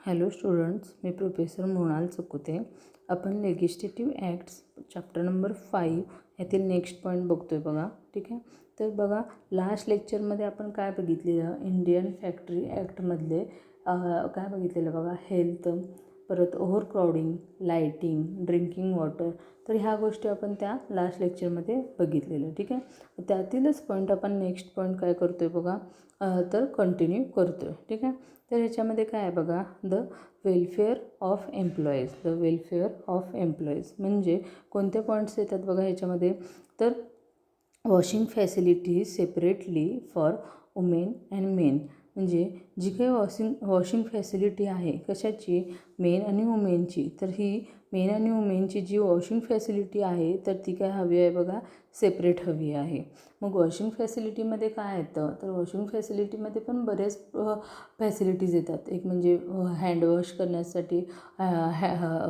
Hello students, मी professor Mrinal चकुते. आपण legislative acts chapter number 5 यातील next point बघतो आहे बघा. ठीक आहे, तर बघा लास्ट लेक्चरमध्ये आपण काय बघितलेलं, इंडियन फॅक्टरी ॲक्टमधले काय बघितलेलं बघा, हेल्थ, परत ओव्हरक्राउडिंग, लाईटिंग, ड्रिंकिंग वॉटर. तर ह्या गोष्टी आपण त्या लास्ट लेक्चरमध्ये बघितलेलं. ठीक आहे, त्यातीलच पॉईंट आपण नेक्स्ट पॉईंट काय करतो आहे बघा, तर कंटिन्यू करतो आहे. ठीक आहे, तर ह्याच्यामध्ये काय आहे बघा, the welfare of employees. The welfare of employees म्हणजे कोणते पॉईंट्स येतात बघा ह्याच्यामध्ये, तर washing facilities separately for women and main. म्हणजे जी काही वॉशिंग फॅसिलिटी आहे कशाची, मेन आणि वुमेनची. तर ही मेन आणि वुमेनची जी वॉशिंग फॅसिलिटी आहे तर ती काय हवी आहे बघा, सेपरेट हवी आहे. मग वॉशिंग फॅसिलिटीमध्ये काय येतं, तर वॉशिंग फॅसिलिटीमध्ये पण बरेच फॅसिलिटीज येतात. एक म्हणजे हँडवॉश करण्यासाठी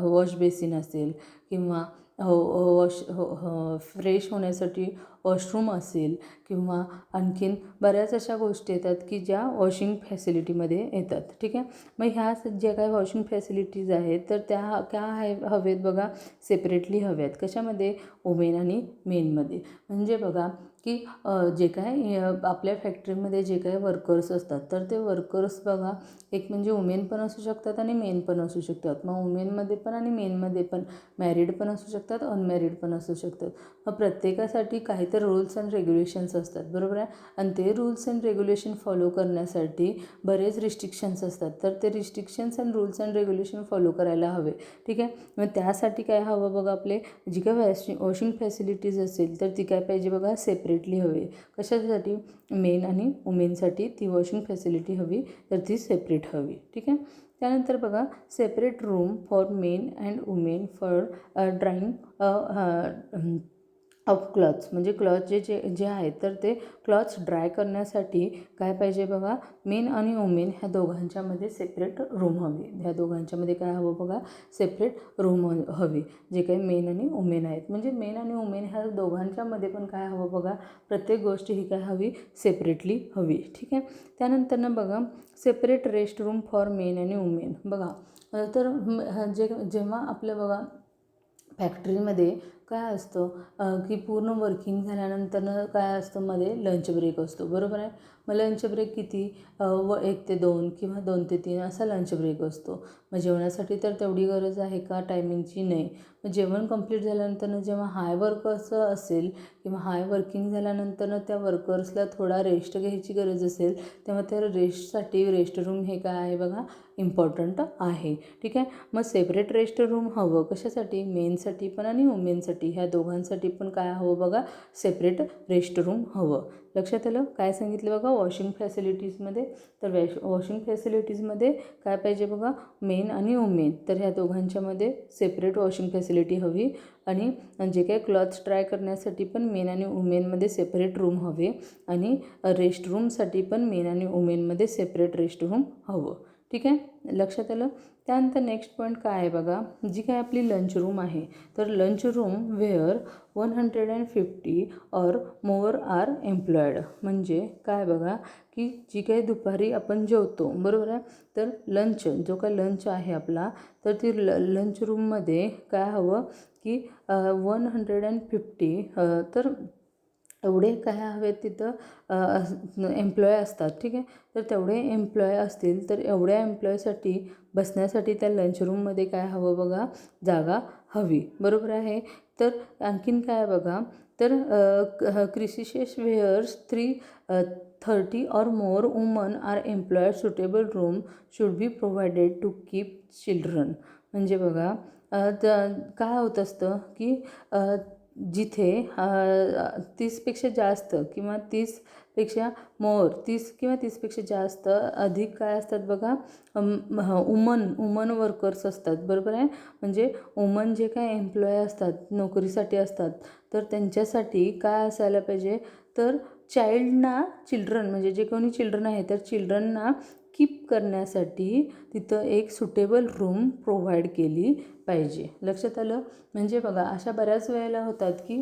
वॉश बेसिन असेल, किंवा फ्रेश होण्यासाठी वॉशरूम असेल, किंवा आणखीन बऱ्याच अशा गोष्टी येतात की ज्या वॉशिंग फॅसिलिटीमध्ये येतात. ठीक आहे, मग ह्या ज्या काही वॉशिंग फॅसिलिटीज आहेत तर त्या हवेत बघा, सेपरेटली हव्यात. कशामध्ये, वुमेन आणि मेनमध्ये. म्हणजे बघा की जे काय आपल्या फॅक्टरीमध्ये जे काही वर्कर्स असतात तर ते वर्कर्स बघा, एक म्हणजे वुमेन पण असू शकतात आणि मेन पण असू शकतात. मग वुमेनमध्ये पण आणि मेनमध्ये पण मॅरिड पण असू शकतात, अनमॅरिड पण असू शकतात. मग प्रत्येकासाठी काहीतरी रूल्स अँड रेग्युलेशन्स असतात, बरोबर आहे. आणि ते रूल्स अँड रेग्युलेशन फॉलो करण्यासाठी बरेच रिस्ट्रिक्शन्स असतात. तर ते restrictions and rules and regulation follow करायला हवे. ठीक आहे, मग त्यासाठी काय हवं बघा, आपले जी काय वॉशिंग फॅसिलिटीज असेल तर ती काय पाहिजे बघा, सेपरेटली हवी. कशासाठी, मेन आणि वुमेनसाठी ती वॉशिंग फॅसिलिटी हवी, तर ती सेपरेट हवी. ठीक आहे, त्यानंतर बघा, separate room for men and women for drawing of clothes. म्हणजे क्लॉथ जे आहेत तर ते क्लॉथ्स ड्राय करण्यासाठी काय पाहिजे बघा, मेन आणि वुमेन ह्या दोघांच्यामध्ये सेपरेट रूम हवी. ह्या दोघांच्यामध्ये काय हवं बघा, सेपरेट रूम हवी. जे काही मेन आणि वुमेन आहेत, म्हणजे मेन आणि वुमेन ह्या दोघांच्यामध्ये पण काय हवं बघा, प्रत्येक गोष्ट ही काय हवी, सेपरेटली हवी. ठीक आहे, त्यानंतरनं बघा, separate rest room for main आणि वुमेन. बघा तर जेव्हा आपलं बघा फॅक्टरीमध्ये काय असतं की पूर्ण वर्किंग झाल्यानंतर काय असतं, मध्ये लंच ब्रेक असतो, बरोबर आहे. मग लंच ब्रेक किती, 1 ते 2 किंवा 2 ते 3 असा लंच ब्रेक असतो. मग जेवणासाठी तर तेवढी गरज आहे का टायमिंगची, नाही. मग जेवण कंप्लीट झाल्यानंतर जेव्हा हाय वर्कर्स असेल किंवा हाय वर्किंग झाल्यानंतर त्या वर्कर्सला थोडा रेस्ट घ्यायची गरज असेल, तेव्हा त्या रेस्टसाठी रेस्ट रूम हे काय आहे बघा, इम्पॉर्टंट आहे. ठीक आहे, मग सेपरेट रेस्ट रूम हवं कशासाठी, मेनसाठी पण आणि वुमेनसाठी, ह्या दोघांसाठी पण काय हवं बघा, सेपरेट रेस्ट रूम हवं. लक्षात आलं, काय सांगितलं बघा वॉशिंग फॅसिलिटीजमध्ये, तर वॉशिंग फॅसिलिटीजमध्ये काय पाहिजे बघा, मेन आणि वुमेन. तर ह्या दोघांच्यामध्ये सेपरेट वॉशिंग फॅसिलिटी हवी. आणि जे काही क्लॉथ्स ड्राय करण्यासाठी पण मेन आणि वुमेनमध्ये सेपरेट रूम हवे. आणि रेस्ट रूमसाठी पण मेन आणि वुमेनमध्ये सेपरेट रेस्ट रूम हवं. ठीक आहे, लक्षात आलं. त्यानंतर नेक्स्ट पॉईंट काय आहे बघा, जी काय आपली लंच रूम आहे, तर lunch room where 150 or more are employed. म्हणजे काय बघा, की जी काही दुपारी आपण जेवतो, बरोबर आहे. तर लंच, जो काय लंच आहे आपला, तर ती लंच रूममध्ये काय हवं की 150 तर एवढे काय हवेत तिथं एम्प्लॉय असतात. ठीक आहे, तर तेवढे एम्प्लॉय असतील तर एवढ्या एम्प्लॉयसाठी बसण्यासाठी त्या लंच रूममध्ये काय हवं बघा, जागा हवी, बरोबर आहे. तर आणखीन काय बघा, तर क्रिसिशियस whereas 30 or more women are employed suitable room should be provided to keep children. म्हणजे बघा काय होत असतं की जिथे 30पेक्षा जास्त किंवा 30पेक्षा मोर, 30 किंवा 30पेक्षा जास्त अधिक काय असतात बघा, वुमन वर्कर्स असतात, बरोबर आहे. म्हणजे वुमन जे काय एम्प्लॉय असतात, नोकरीसाठी असतात, तर त्यांच्यासाठी काय असायला पाहिजे, तर चिल्ड्रन म्हणजे जे कोणी चिल्ड्रन आहे तर चिल्ड्रनना कीप करण्यासाठी तिथं एक सुटेबल रूम प्रोव्हाइड केली पाहिजे. लक्षात आलं. म्हणजे बघा अशा बऱ्याच वेळेला होतात की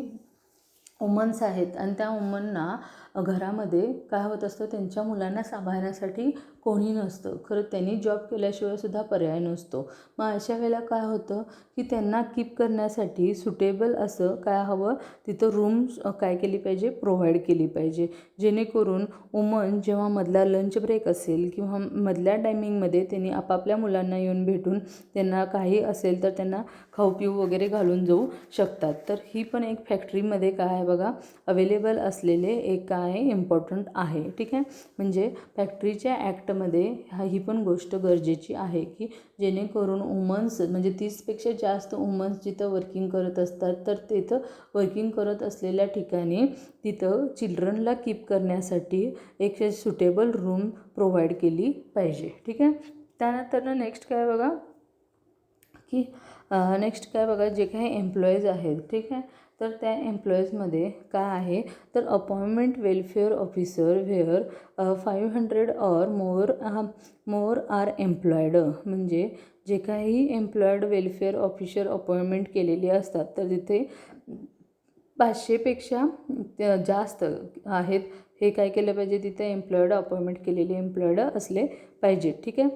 वुमन्स आहेत आणि त्या वुमनना घरामध्ये काय होत असतं, त्यांच्या मुलांना सांभाळण्यासाठी कोणी नसतं. खरं त्यांनी जॉब केल्याशिवाय सुद्धा पर्याय नसतो. मग अशा वेळेला काय होतं की त्यांना कीप करण्यासाठी सुटेबल असं काय हवं, तिथं रूम्स काय केली पाहिजे, प्रोव्हाइड केली पाहिजे, जेणेकरून वुमन जेव्हा मधला लंच ब्रेक असेल किंवा मधल्या टायमिंगमध्ये त्यांनी आपापल्या मुलांना येऊन भेटून त्यांना काही असेल तर त्यांना खाऊ पिऊ वगैरे घालून जाऊ शकतात. तर ही पण एक फॅक्टरीमध्ये काय आहे बघा, अवेलेबल असलेले एक काय इम्पॉर्टंट आहे. ठीक आहे, म्हणजे फॅक्टरीच्या ॲक्टमध्ये ही पण गोष्ट गरजेची आहे की जेणेकरून वुमन्स म्हणजे 30पेक्षा जास्त वुमन्स जिथं वर्किंग करत असतात, तर तिथं वर्किंग करत असलेल्या ठिकाणी तिथं चिल्ड्रनला कीप करण्यासाठी एक सुटेबल रूम प्रोव्हाइड केली पाहिजे. ठीक आहे, त्यानंतर नेक्स्ट काय बघा की नेक्स्ट काय बघा, जे काही एम्प्लॉईज आहेत, ठीक आहे, तर त्या एम्प्लॉईजमध्ये काय आहे, तर appointment welfare officer where 500 or more are employed. म्हणजे जे काही एम्प्लॉयड वेलफेअर ऑफिसर अपॉइंटमेंट केलेली असतात, तर तिथे 500पेक्षा जास्त आहेत, हे काय केलं पाहिजे, तिथे एम्प्लॉयड अपॉइंटमेंट केलेले एम्प्लॉयड असले पाहिजे. ठीक आहे,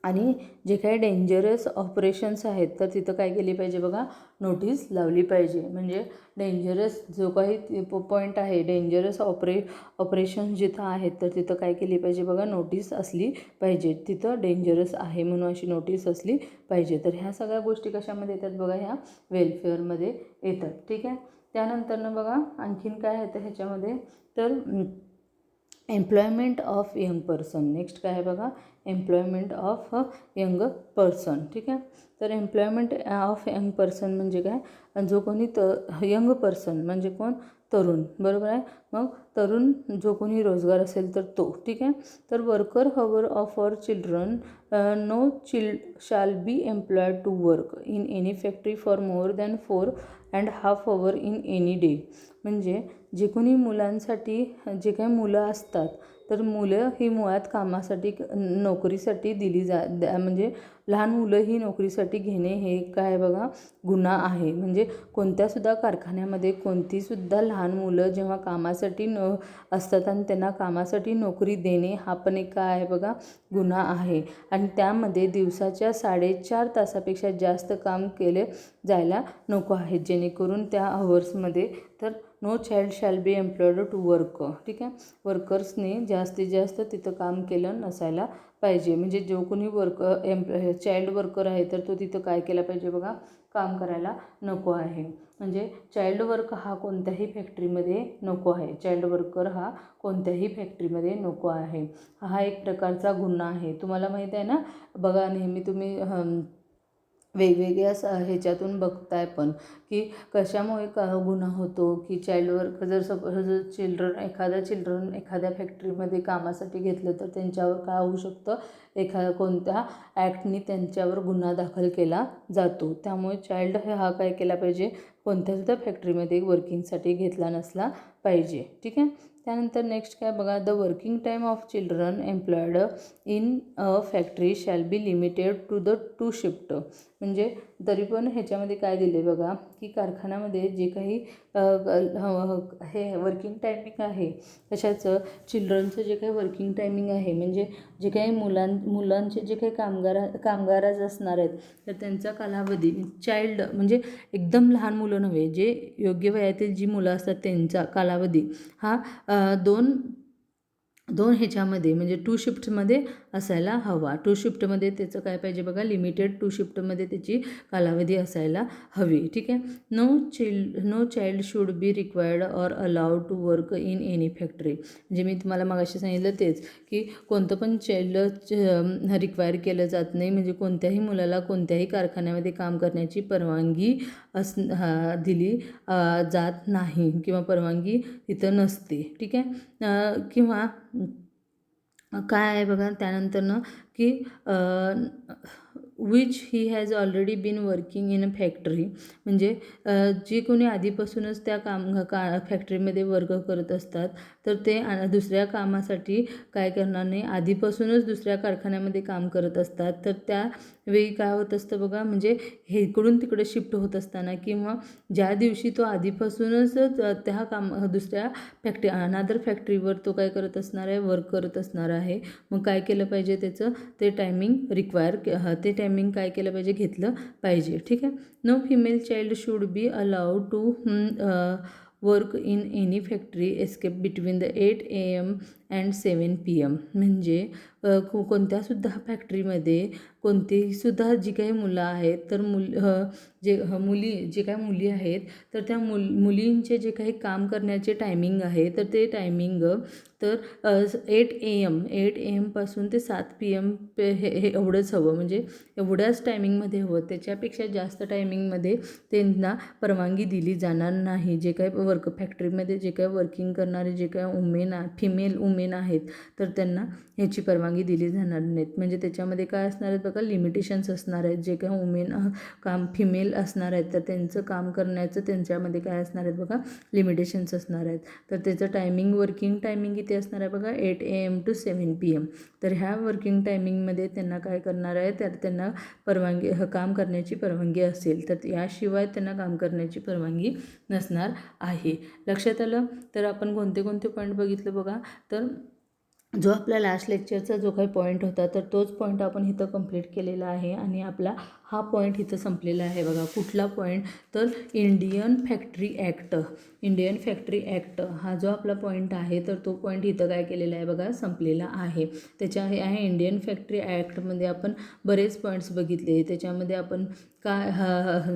आणि जे काही डेंजरस ऑपरेशन्स आहेत, तर तिथं काय केली पाहिजे बघा, नोटीस लावली पाहिजे. म्हणजे डेंजरस जो काही पॉईंट आहे, डेंजरस ऑपरेशन जिथं आहेत, तर तिथं काय केली पाहिजे बघा, नोटीस असली पाहिजे. तिथं डेंजरस आहे म्हणून अशी नोटीस असली पाहिजे. तर ह्या सगळ्या गोष्टी कशामध्ये येतात बघा, ह्या वेलफेअरमध्ये येतात. ठीक आहे, त्यानंतरनं बघा आणखीन काय येतं ह्याच्यामध्ये, तर employment of young person. Next काय आहे बघा, एम्प्लॉयमेंट ऑफ यंग पर्सन. ठीक आहे, तर एम्प्लॉयमेंट ऑफ यंग पर्सन म्हणजे काय, जो कोणी यंग पर्सन म्हणजे कोण, तरुण, बरोबर आहे. मग तरुण जो कोणी रोजगार असेल तर तो. ठीक आहे, तर worker hour of our children no shall be employed to work in any factory for more than 4.5 hour in any day. म्हणजे जे कोणी मुलांसाठी, जे काही मुलं असतात, तर मुलं ही मुळात कामासाठी नोकरीसाठी दिली म्हणजे लहान मुलं ही नोकरीसाठी घेणे हे काय बघा, गुन्हा आहे. म्हणजे कोणत्यासुद्धा कारखान्यामध्ये कोणतीसुद्धा लहान मुलं जेव्हा कामासाठी असतात आणि त्यांना कामासाठी नोकरी देणे हा पण एक काय आहे बघा, गुन्हा आहे. आणि त्यामध्ये दिवसाच्या 4.5 तासापेक्षा जास्त काम केले जायला नको आहे, जेणेकरून त्या आवर्समध्ये तर no child shall be employed to work. ठीक आहे, वर्कर्सने जास्तीत जास्त तिथं काम केलं नसायला पाहिजे. म्हणजे जो कोणी चाइल्ड वर्कर आहे, तर तो तिथं काय केला पाहिजे बघा, काम करायला नको आहे. म्हणजे चाइल्ड वर्क हा कोणत्याही फॅक्टरीमध्ये नको आहे. चाइल्ड वर्कर हा कोणत्याही फॅक्टरीमध्ये नको आहे. हा एक प्रकारचा गुन्हा आहे. तुम्हाला माहीत आहे ना, बघा नेहमी तुम्ही वेगवेगळ्या ह्याच्यातून बघताय पण की कशामुळे गुन्हा होतो, की चाइल्ड वर्क जर सपोज चिल्ड्रन एखाद्या फॅक्टरीमध्ये कामासाठी घेतलं, तर त्यांच्यावर काय होऊ शकतं, कोणत्या ॲक्टनी त्यांच्यावर गुन्हा दाखल केला जातो. त्यामुळे चाइल्ड हा काय केला पाहिजे, कोणत्यासुद्धा फॅक्टरीमध्ये वर्किंगसाठी घेतला नसला पाहिजे. ठीक आहे, त्यानंतर नेक्स्ट काय बघा, the working time of children employed in a factory shall be limited to the 2 shift. म्हणजे तरी पण ह्याच्यामध्ये काय दिले बघा, की कारखान्यामध्ये जे काही हे वर्किंग टायमिंग आहे, तशाचं चिल्ड्रनचं जे काही वर्किंग टायमिंग आहे, म्हणजे जे काही मुलांचे जे काही कामगाराज असणार आहेत, तर त्यांचा कालावधी चाइल्ड म्हणजे एकदम लहान मुलं नव्हे, जे योग्य वयातील जी मुलं असतात त्यांचा कालावधी हा दोन ह्याच्यामध्ये म्हणजे 2 शिफ्टमध्ये असायला हवा. 2 शिफ्टमध्ये त्याचं काय पाहिजे बघा, लिमिटेड 2 शिफ्टमध्ये त्याची कालावधी असायला हवी. ठीक आहे, no child should be required or allowed to work in any factory. म्हणजे मी तुम्हाला मगाशी सांगितलं तेच, की कोणतं पण चाइल्ड रिक्वायर केलं जात नाही. म्हणजे कोणत्याही मुलाला कोणत्याही कारखान्यामध्ये काम करण्याची परवानगी दिली जात नाही किंवा परवानगी तिथं नसते. ठीक आहे, किंवा काय आहे बघा त्यानंतरनं की which he has already been working in a factory, म्हणजे जे कोणी आधीपासूनच त्या फॅक्टरीमध्ये वर्क करत असतात तर ते दुसऱ्या कामासाठी काय करणार नाही, आधीपासूनच दुसऱ्या कारखान्यामध्ये काम करत असतात. तर त्यावेळी काय होत असतं बघा, म्हणजे हे इकडून तिकडे शिफ्ट होत असताना किंवा ज्या दिवशी तो आधीपासूनच त्या दुसऱ्या अनादर फॅक्टरीवर तो काय करत असणार आहे, वर्क करत असणार आहे. मग काय केलं पाहिजे, त्याचं ते टायमिंग ते टायमिंग काय केलं पाहिजे, घेतलं पाहिजे. ठीक आहे. No female child should be allowed to work in any factory एस्केप between the 8 AM and 7 PM, म्हणजे कोणत्यासुद्धा फॅक्टरीमध्ये कोणतीसुद्धा जी काही मुलं आहेत तर जे काही मुली आहेत तर त्या मुलींचे जे काही काम करण्याचे टायमिंग आहे तर ते टायमिंग तर 8 AM पासून ते 7 PM हे एवढंच हवं, म्हणजे एवढ्याच टायमिंगमध्ये हवं. त्याच्यापेक्षा जास्त टायमिंगमध्ये त्यांना परवानगी दिली जाणार नाही. जे काही फॅक्टरीमध्ये जे काही वर्किंग करणारे जे काही फिमेल वुमेन आहेत तर त्यांना ह्याची परवानगी दिली जाणार नाहीत. म्हणजे त्याच्यामध्ये काय असणार आहेत बघा, लिमिटेशन्स असणार आहेत. जे काही फिमेल असणार आहेत तर त्यांचं काम करण्याचं त्यांच्यामध्ये काय असणार आहेत बघा, लिमिटेशन्स असणार आहेत. तर त्याचं वर्किंग टायमिंग किती असणार आहे बघा, 8 AM to 7 PM. तर ह्या वर्किंग टायमिंगमध्ये त्यांना काय करणार आहे, तर त्यांना काम करण्याची परवानगी असेल, तर याशिवाय त्यांना काम करण्याची परवानगी नसणार आहे. लक्षात आलं. तर आपण कोणते कोणते पॉईंट बघितलं बघा. तर जो आपला लास्ट लेक्चरचा जो काही पॉईंट होता तर तोच पॉईंट आपण इथं कंप्लीट केलेला आहे आणि आपला हा पॉईंट इथं संपलेला आहे बघा. कुठला पॉईंट, तर इंडियन फॅक्टरी ॲक्ट हा जो आपला पॉईंट आहे तर तो पॉईंट इथं काय केलेला आहे बघा, संपलेला आहे. इंडियन फॅक्टरी ॲक्टमध्ये आपण बरेच पॉईंट्स बघितले. त्याच्यामध्ये आपण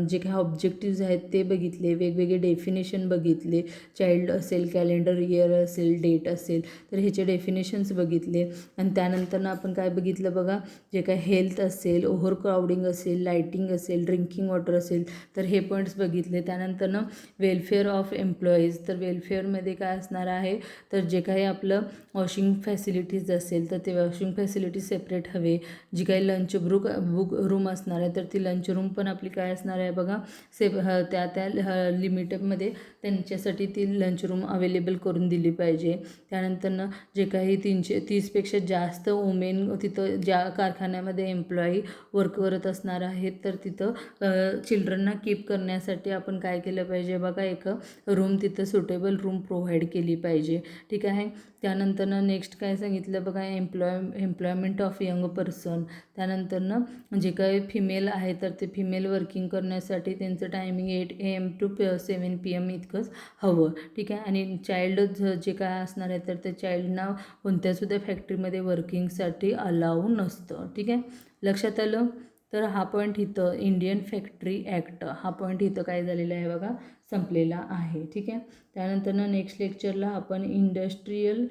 जे काही ऑब्जेक्टिव्ज आहेत ते बघितले, वेगवेगळे डेफिनेशन बघितले. चाइल्ड असेल, कॅलेंडर इयर असेल, डेट असेल तर ह्याचे डेफिनेशन्स बघितले. आणि त्यानंतर आपण काय बघितलं बघा, जे काय हेल्थ असेल, ओव्हर क्राउडिंग असेल, लाईटिंग असेल, ड्रिंकिंग वॉटर असेल तर हे पॉईंट्स बघितले. त्यानंतर वेलफेअर ऑफ एम्प्लॉईज, तर वेलफेअरमध्ये काय असणार आहे, तर जे काही आपलं वॉशिंग फॅसिलिटीज असेल तर ते वॉशिंग फॅसिलिटीज सेपरेट हवे. जी काही लंच रूम असणार आहे तर ती लंच रूम पण आपली काय असणार आहे बघा, त्या लिमिटमध्ये त्यांच्यासाठी ती लंच रूम अवेलेबल करून दिली पाहिजे. त्यानंतर जे काही 330पेक्षा जास्त वुमेन तिथं ज्या कारखान्यामध्ये एम्प्लॉई वर्क करत असणार आहेत तर तिथं चिल्ड्रनना कीप करण्यासाठी आपण काय केलं पाहिजे बघा, एक रूम तिथं सुटेबल रूम प्रोव्हाइड केली पाहिजे. ठीक आहे. त्यानंतर नेक्स्ट काय सांगितलं बघा, एम्प्लॉयमेंट ऑफ यंग पर्सन. त्यानंतर जे काही फिमेल आहे तर ते फिमेल वर्किंग करण्यासाठी त्यांचं टायमिंग 8 AM to 7 PM इतकंच हवं. ठीक आहे. आणि चाइल्ड जे काय असणार आहे तर ते चाइल्डना कोणत्यासुद्धा फॅक्टरीमध्ये वर्किंगसाठी अलाऊ नसतं. ठीक आहे. लक्षात आलं. तर हा पॉईंट इथं इंडियन फॅक्टरी ॲक्ट हा पॉईंट इथं काय झालेला आहे बघा, संपलेला आहे. ठीक आहे. त्यानंतर नेक्स्ट लेक्चरला आपण इंडस्ट्रियल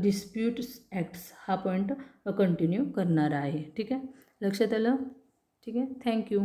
डिस्प्यूट्स ॲक्ट्स हा पॉईंट कंटिन्यू करणार आहे. ठीक आहे. लक्षात आलं. ठीक आहे. थँक्यू.